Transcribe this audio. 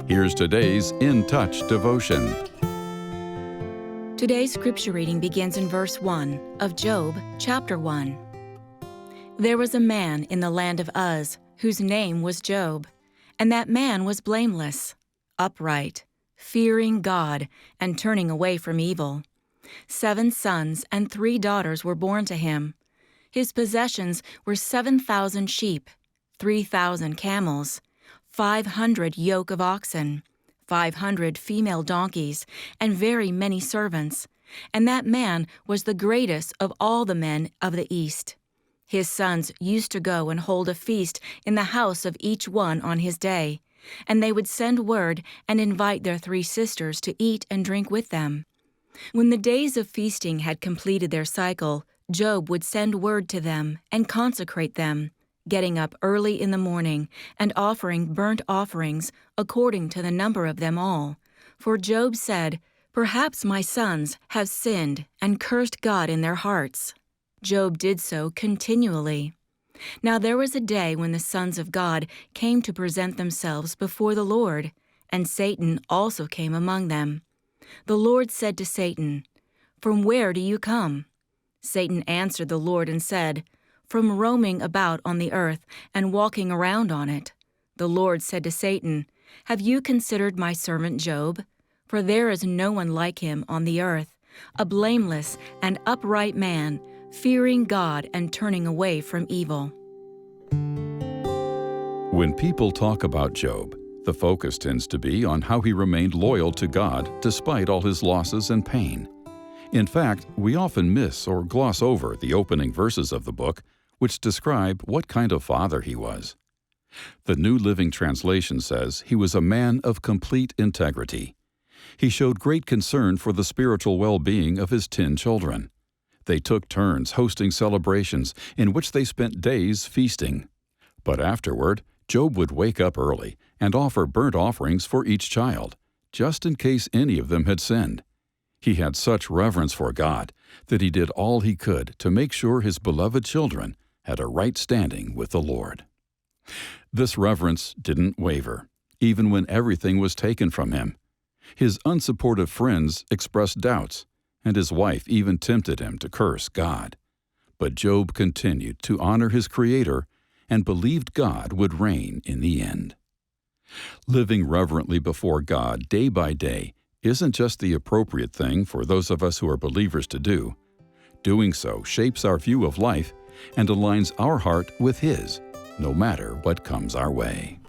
Here's today's In Touch devotion. Today's scripture reading begins in verse 1 of Job, chapter 1. There was a man in the land of Uz whose name was Job, and that man was blameless, upright, fearing God, and turning away from evil. 7 sons and 3 daughters were born to him. His possessions were 7,000 sheep, 3,000 camels, 500 yoke of oxen, 500 female donkeys, and very many servants. And that man was the greatest of all the men of the East. His sons used to go and hold a feast in the house of each one on his day, and they would send word and invite their 3 sisters to eat and drink with them. When the days of feasting had completed their cycle, Job would send word to them and consecrate them, getting up early in the morning and offering burnt offerings according to the number of them all. For Job said, "Perhaps my sons have sinned and cursed God in their hearts." Job did so continually. Now there was a day when the sons of God came to present themselves before the Lord, and Satan also came among them. The Lord said to Satan, "From where do you come?" Satan answered the Lord and said, "From roaming about on the earth and walking around on it." The Lord said to Satan, "Have you considered my servant Job? For there is no one like him on the earth, a blameless and upright man, fearing God and turning away from evil." When people talk about Job, the focus tends to be on how he remained loyal to God despite all his losses and pain. In fact, we often miss or gloss over the opening verses of the book, which describe what kind of father he was. The New Living Translation says he was a man of complete integrity. He showed great concern for the spiritual well-being of his 10 children. They took turns hosting celebrations in which they spent days feasting. But afterward, Job would wake up early and offer burnt offerings for each child, just in case any of them had sinned. He had such reverence for God that he did all he could to make sure his beloved children had a right standing with the Lord. This reverence didn't waver, even when everything was taken from him. His unsupportive friends expressed doubts, and his wife even tempted him to curse God. But Job continued to honor his Creator and believed God would reign in the end. Living reverently before God day by day isn't just the appropriate thing for those of us who are believers to do. Doing so shapes our view of life and aligns our heart with His, no matter what comes our way.